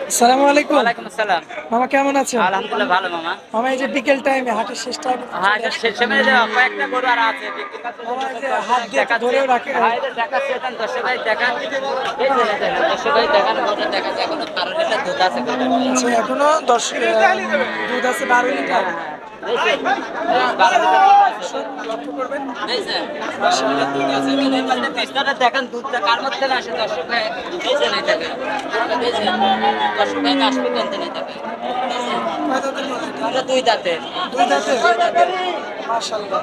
আসসালামু আলাইকুম। ওয়ালাইকুম আসসালাম। মামা কেমন আছেন? আলহামদুলিল্লাহ ভালো মামা। মামা এই যে বিকেল টাইমে হাটের শেষ টাইমে হ্যাঁ, চলে এটা আসছে। শেষে মেরে দেওয়া কয়েকটা গরু আর আছে বিক্রি করতে মামা এই যে দর্শক হাত দিয়ে একটু দেখাচ্ছে। ধরেও রাখে। হ্যাঁ, এটা দেখাচ্ছে এখন দর্শক ভাই দেখান। এই যে দেখেন দর্শক ভাই দেখান গরুটা দেখাচ্ছে এখনো 12 লিটার দুধ আছে গরুটার। আচ্ছা এখনো 10 দুধ আছে 12 লিটার। হ্যাঁ, হ্যাঁ। এই যে, 12 লিটার দুধ আছে। লক্ষ্য করবেন। এই যে, 12 লিটার দুধ আছে। এই পাশে পিছনটা দেখেন দুধটা কার মধ্যে না আসে দর্শক ভাই। এই যে নাই দেখেন। এই যে, দর্শক ভাই আসবে কোন দিনে দেখেন। এই যে, কয় দাঁতের মামা এটা? আমরা দুই দাঁতে। দুই দাঁতের। দুই দাঁতে। মাশাআল্লাহ।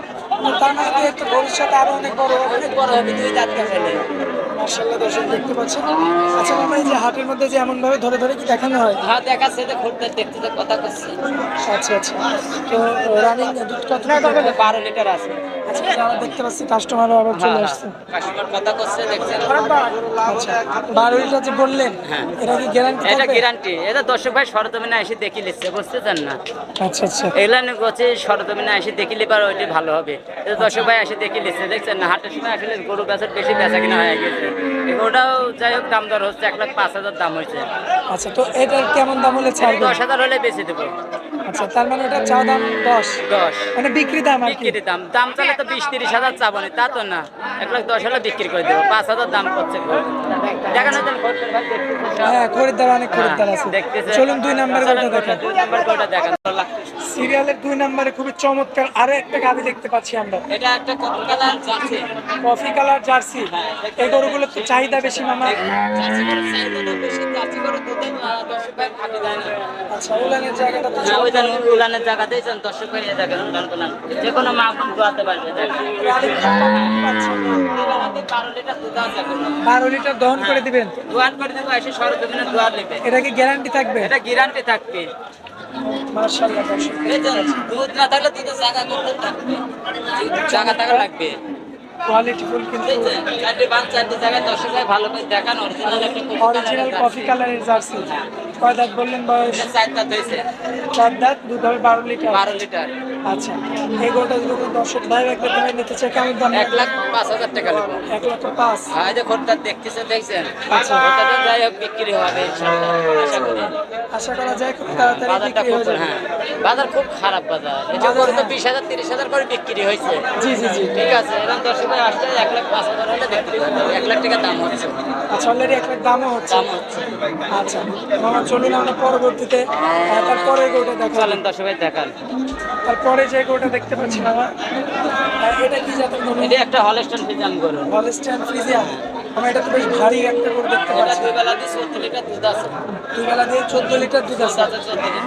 তার মানে তো একটু ভবিষ্যতে আরো অনেক বড় হবে। অনেক বড় হবে দুই দাঁত ফেলে। মাশাআল্লাহ দর্শক দেখতে পাচ্ছেন। আচ্ছা মামা এই যে হাটের মধ্যে যে এমন ভাবে ধরে ধরে কি দেখানো হয়? হ্যাঁ দেখাচ্ছে যে খোরটা দেখতে তো কথা করছে। আচ্ছা আচ্ছা। তো রানিং দুধ কত? 12 লিটার আছে। আচ্ছা আমরা দেখতে পাচ্ছি কাস্টমারও আবার চলে আসছে। কাস্টমার কথা করছে দেখছেন। আচ্ছা 12 লিটার যে বললেন হ্যাঁ। এটা কি গ্যারান্টি এটা থাকবে? গ্যারান্টি। এটা দর্শক ভাই সরজমিনে এসে দেখি লিখছে বুঝতেছেন না। আচ্ছা আচ্ছা। এগুলান করছে সরজমিনে এসে দেখি লিবার ওইটি ভালো হবে। এটা দর্শক ভাই এসে দেখি লিখছে দেখছেন না হাটের সময় আসলে গরু বেচার বেশি বেচা কিনা হয়ে গেছে। এগুলোটাও যাই হোক দাম দর হচ্ছে 1,05,000 দাম হয়েছে। আচ্ছা তো এটার কেমন দাম হলে ছাড়বে? 10,000 হলে বেশি দেবো। আচ্ছা তার মানে এটা চা দাম 10 10 মানে বিক্রি দাম আর কি। বিক্রি দাম দাম চালে তো 20-30,000 চাবো না তা তো না। 1,10,000 হলে বিক্রি করে দেবো 5,000 দাম করছে দেখানো যান হ্যাঁ খরিদ্দার অনেক খরিদ্দার আছে। দেখতেছে চলুন 2 নাম্বার গরুটা দেখেন। 2 নাম্বার গরুটা দেখান। সিরিয়ালের 2 নম্বরে খুবই চমৎকার আরো একটা গাভি দেখতে পাচ্ছি আমরা। এটা একটা কত colour jersey. Coffee colour jersey. এই গরুগুলো তো চাহিদা বেশি মামা। জার্সি করে চাইলে বেশি জার্সি করে দুধে 10 ভাই ফাটি যায় না। আচ্ছা উলানের জায়গাটা তো হ্যাঁ ওই দেন উলানের জায়গা দিয়েছেন 10 করে দেখেন উলান টুলান যে কোনো মা বোন দোয়াতে পারবে দেখেন। 12 লিটার দুধ আছে এখন। 12 লিটার দহন করে দিবেন। দোয়ান করে দেবো এসে সরজমিনে দোয়ার নেবে। এটা কি গ্যারান্টি থাকবে? এটা গ্যারান্টি থাকবে। মাশাআল্লাহ দর্শক। এই যে দুধ না থাকলে দুধের জায়গা করতে থাকবে। জায়গা থাকা লাগবে। কোয়ালিটি ফুল কিন্তু এই যে চারটি বান চারটি জায়গায় 10 ভাই ভালো করে দেখান অরিজিনাল একটা অরিজিনাল কফি কালারের জার্সি। কয় দাঁত বললেন বয়স? 4 দাঁত হয়েছে। 4 দাঁত দুধ হবে 12 লিটার। 12 লিটার। আচ্ছা এই গরুটা যদি কোনো দর্শক ভাই একটা দামে নিতে চায় কেমন দাম? 1,05,000 টাকা লাগবে। 1,05,000। হ্যাঁ এই যে খোরটা দেখতেছে দেখছেন। আচ্ছা। খোরটা যাই হোক বিক্রি হবে ইনশাআল্লাহ আশা করি। আশা করা যায় খুব তাড়াতাড়ি বাজারটা বিক্রি খুব হয়ে যাবে। হ্যাঁ বাজার খুব খারাপ বাজার। এটা করে তো 20,000 30,000 করে বিক্রি হয়েছে। জি জি জি। ঠিক আছে এরকম 10 ভাই আসলে 1,05,000 হলে বিক্রি হবে। 1,00,000 টাকা দাম হচ্ছে। আচ্ছা অলরেডি একটা দামও হচ্ছে। দাম হচ্ছে। আচ্ছা মামা চলুন আমরা পরবর্তীতে তারপরে গরুটা দেখাবো। চলেন 10 ভাই দেখান। তারপরে যে গরুটা দেখতে পাচ্ছি মামা এটা কি জাতের গরু? এটা একটা হলস্টাইন ফ্রিজিয়ান গরু। Holstein Friesian. আমরা এটা তো বেশ ভারী একটা গরু দেখতে এটা পাচ্ছি। দুই বেলা দিয়ে 14 লিটার দুধ আছে। দুই বেলা দিয়ে 14 লিটার দুধ আছে। 14 লিটার।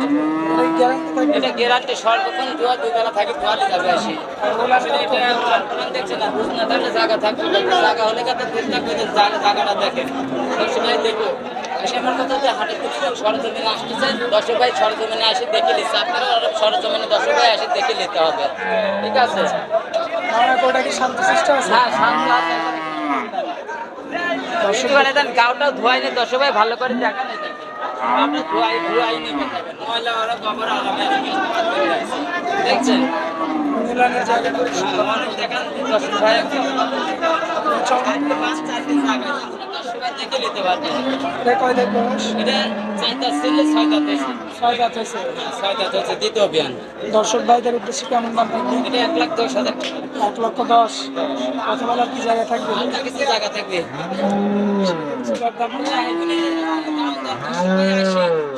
এটা গ্যারান্টি থাকবে? এটা গ্যারান্টি সর্বক্ষণ দোয়া দুই বেলা থাকি দোয়াতে যাবে আসি। আসলে এটা আপনারা দেখছেন না দুধ না থাকলে জায়গা থাকবে জায়গা হলে কত দুধ থাকবে জায়গাটা দেখেন দর্শক দেখো এসে আমার কথা যে হাটের দিকে সরজমিনে আসতেছে দর্শক ভাই সরজমিনে আসে দেখে নিচ্ছে আপনারা সরজমিনে দর্শক ভাই এসে দেখে নিতে হবে ঠিক আছে। আমার গরুটা কি শান্তশিষ্ট আছে? হ্যাঁ শান্ত আছে। দর্শক ভাই দেন গাওটাও ধোয়াই নি দর্শক ভাই ভালো করে দেখা নেই আমরা ধোয়াই নেবে ময়লা ওরা গোবর আলাদা দেখছেন উলানের জায়গাটা অনেক দেখান দর্শক ভাই দেখে নিতে পারবে। এটা কয় দাঁত বয়স? এটা 4 দাঁত ছিল 6 দাঁত হয়েছে। 6 দাঁত হয়েছে। 6 দাঁত হয়েছে দ্বিতীয় অভিযান। দর্শক ভাইদের উদ্দেশ্যে কেমন দাম থাকবে? এটা 1,10,000 টাকা। 1,10,000। কথা বলার কি জায়গা থাকবে? হালকা কিছু জায়গা থাকবে। সেটার দাম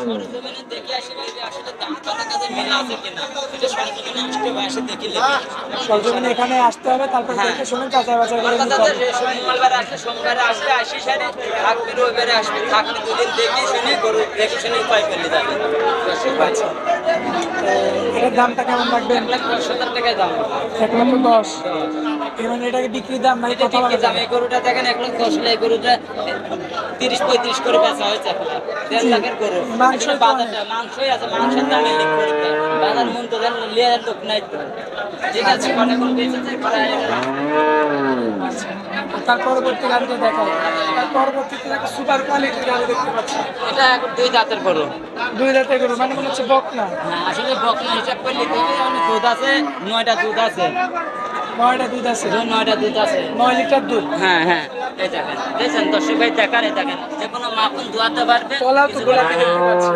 সরজমিনে দেখে আসি ভাই আসলে দাম কথা কাজে মিল আছে কিনা এটা সরজমিনে আসতে ভাই এসে দেখে নিতে। সরজমিনে এখানে আসতে হবে তারপর দেখে শুনে যাচাই বাছাই করে নিতে হবে। সোমবারে আসলে সোমবারে আসলে আসি সারে থাকবে রবিবারে আসবে থাকলে দুদিন দেখে শুনে গরু দেখে শুনে উপায় ফেলে যাবে। আচ্ছা এটার দামটা কেমন রাখবেন? 1,10,000 টাকায় দাম। 1,10,000। মানে এটাকে বিক্রির দাম নাই এটা কথা ঠিক বলা দাম যাবে? এই গরুটা দেখেন 1,10,000 এই গরুটা 30-35 করে বেচা হয়েছে এখন 1.5 লাখের গরু। মাংস তো বাজারটা মাংসই আছে মাংসের দামে লিখ করে দেয় বাজার মন তো দেন লিয়ার লোক নাই তো ঠিক আছে কটা কোন বেচেছে কটা আচ্ছা তার পরবর্তী গাড়িটা দেখাই। তার পরবর্তীতে একটা সুপার কোয়ালিটির গাড়ি দেখতে পাচ্ছি। এটা এখন 2 দাঁতের গরু। 2 দাঁতের গরু মানে মনে হচ্ছে বকনা। হ্যাঁ আসলে বকনা হিসাব করলে অনেক দুধ আছে 9টা দুধ আছে 9টা দুধ আছে, 9টা দুধ আছে। 9 লিটার দুধ। হ্যাঁ হ্যাঁ, এই দেখেন দেখছেন দর্শক ভাই, দেখান এই দেখেন, যে কোনো মা বোন দোয়াতে পারবে, তলাও তো গোলাপি দেখতে পাচ্ছি।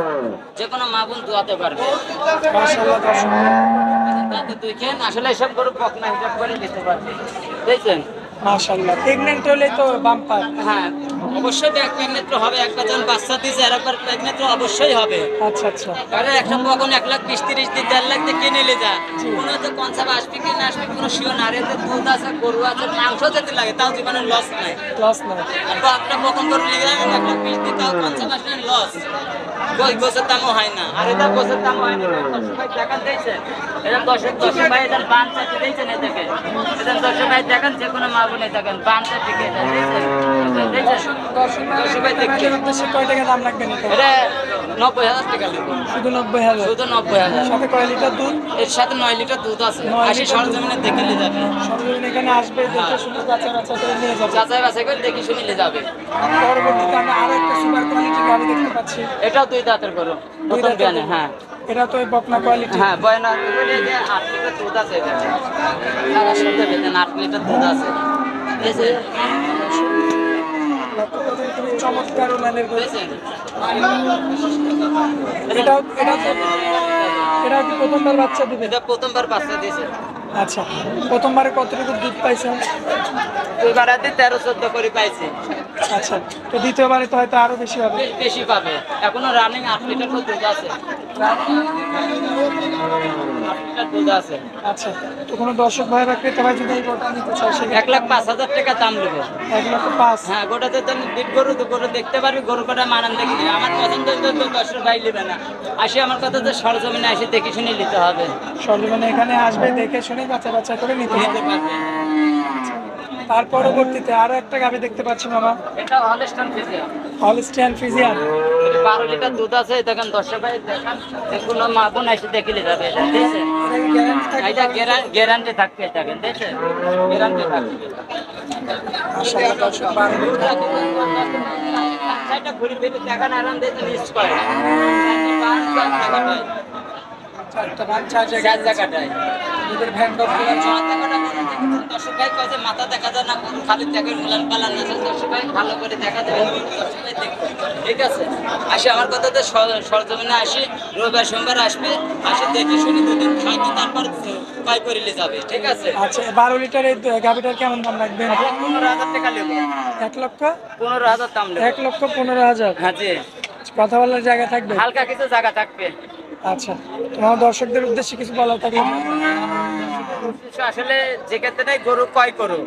যে কোনো মা বোন দোয়াতে পারবে। মাশাআল্লাহ দর্শক। তাতে দেখেন আসলে এসব গরু বকনা হিসাব করে দিতে পারবে, দেখছেন। মাশাআল্লাহ প্রেগন্যান্ট হলে তো বাম্পার। হ্যাঁ অবশ্যই প্রেগনেন্ট হবে, একটা যখন বাচ্চা দিয়েছে এরপর প্রেগনেন্ট অবশ্যই হবে। আচ্ছা আচ্ছা। আরে একটা বকন 1,20,30 দিন 1.5 লাখ দিয়ে কিনে নিয়ে যা, কোনো যে কনসাপ আসবে কি না আসবে কোনো শিওর না। আর এতে দুধ আছে, গরু আছে, মাংস যেতে লাগে, তাও জীবনে লস নাই। ক্লাস না। আর একটা বকন গরু নিয়ে যাবেন 1,20,000 দিয়ে, তাও কনসাপ আসলে লস। গোছের দামও হয় না, আর এটা গোছের দামও হয় না। 10 ভাই দেখান দিয়েছেন, এটা 10 ভাই এটার বান চাইতে দিয়েছেন, এ দেখেন এটা 10 ভাই দেখেন, যে কোনো মা বোনে দেখেন বান চাইতে দিয়েছেন, দেখছেন। দর্শক ভাই দেখতে উদ্দেশ্যে কয় টাকা দাম রাখবেন এটা? এটা 90,000 টাকা লাগবে, শুধু 90,000। শুধু 90,000। সাথে কয় লিটার দুধ? এর সাথে 9 লিটার দুধ আছে। 9 আসি লিটার সরজমিনে দেখে নিয়ে যাবে, সরজমিন এখানে আসবে, দেখে শুনে যাচাই বাছাই করে নিয়ে যাবে। যাচাই বাছাই করে দেখে শুনে নিয়ে যাবে। পরবর্তীতে আমরা আরো একটা সুপার কোয়ালিটির গাভি দেখতে পাচ্ছি। এটাও 2 দাঁতের গরু, দুই প্রথম দাঁতের বিয়ানে। গরু। হ্যাঁ এটা তো এই বকনা কোয়ালিটি। হ্যাঁ বয়না 8 লিটার দুধ আছে, এটা তার সাথে বেতন 8 লিটার দুধ আছে, বুঝেছেন। খুবই চমৎকার মানের গরু। বুঝেছেন এটাও এটা কি প্রথমবার বাচ্চা দিবে? এটা প্রথমবার বাচ্চা দিয়েছে। আচ্ছা, প্রথমবারে কতটুকু দুধ পাইছেন? 2 বারাতে 13-14 করে পাইছে। আচ্ছা, তো দ্বিতীয়বারে তো হয়তো আরো বেশি হবে। বেশি পাবে, এখনো রানিং 8 লিটার দুধ আছে, 8 লিটার দুধ আছে। আচ্ছা, তো কোনো দর্শক ভাই বা ক্রেতা ভাই যদি এই গরুটা নিতে চায় সেক্ষেত্রে 1,05,000 টাকা দাম নেবো। 1,05,000। হ্যাঁ গোটাতে তুমি বিট গরু তো গরু দেখতে পারবি, গরু কটা মানান দেখি আমার পছন্দ হইলে তো 10 ভাই নেবে না। আসি আমার কথা তো সরজমিনে আসি দেখে শুনে নিতে হবে, সরজমিনে এখানে আসবে, দেখে শুনে বাচ্চা বাচ্চা করে নিতে হবে। নিতে পারবে। তার পরবর্তীতে আরো একটা গাভি দেখতে পাচ্ছি মামা, এটা Holstein Friesian, Holstein Friesian. 12 litre দুধ আছে, দেখেন 10 ভাই দেখান, এগুলো মা বোন এসে দেখলে যাবে, এটা দেখছেন। গ্যারান্টি থাকে? এটা গ্যারান্টি থাকবে, দেখেন দেখছেন, গ্যারান্টি থাকবে। মাশাআল্লাহ দর্শক, 12 লিটার। সাইডটা ঘুরে ফিরে দেখান, আরাম দিয়ে মিস করে। চারটা বান, চার চার জায়গায় জায়গাটায় দুধের ভ্যান ডগ দর্শক ভাই কাছে মাথা দেখা যায় না, খালি দেখেন মুলান পালান আছে, দর্শক ভাই ভালো করে দেখা যাবে, দর্শক ভাই দেখবে, ঠিক আছে। আসি আমার কথাতে সরজমিনে আসি, রবিবার সোমবার আসবে, আসি দেখে শুনে দুদিন খাইতে তারপর পাই করিলে যাবে, ঠিক আছে। আচ্ছা, 12 লিটার এই গাভিটার কেমন দাম রাখবেন? 15,000 টাকা নেবো, 1 লক্ষ 15,000 দাম নেবো। 1,15,000। হ্যাঁ জি, কথা বলার জায়গা থাকবে? হালকা কিছু জায়গা থাকবে। আচ্ছা, তোমার দর্শকদের উদ্দেশ্যে কিছু বলা থাকলে? আসলে যে ক্ষেত্রে গরু ক্রয় করো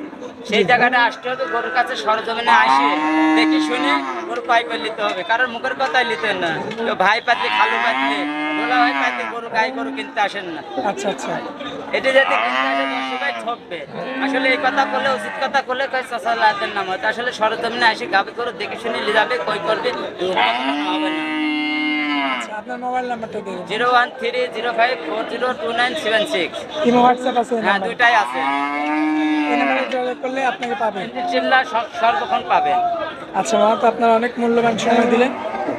সেই জায়গাটা আসতে হবে, গরুর কাছে সরজমিনে আসে দেখে শুনে গরু ক্রয় করে নিতে হবে, কারণ মুখের কথাই নিতে না। কেউ ভাই পাতলে খালু পাতলে গোলা ভাই পাতলে গরু গাই গরু কিনতে আসেন না। আচ্ছা আচ্ছা। এটা যাতে কিনতে আসে সবাই ঠকবে। আসলে এই কথা বলে উচিত কথা বলে কয় চাচা লাতের নাম হয়, আসলে সরজমিনে আসে গাবি গরু দেখে শুনে নিয়ে যাবে, ক্রয় করবে, হবে না। আচ্ছা, আপনার মোবাইল নাম্বারটা দিন। 01305402976। ইমো হোয়াটসঅ্যাপ আছে? হ্যাঁ দুইটাই আছে, এই নাম্বারে যোগাযোগ করলে আপনাকে পাবেন। চিল্লা সর্বক্ষণ পাবেন। আচ্ছা মামা, তো আপনারা অনেক মূল্যবান সময় দিলেন,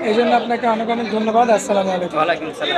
এই জন্য আপনাকে অনেক অনেক ধন্যবাদ। আসসালামু আলাইকুম। ওয়ালাইকুম সালাম।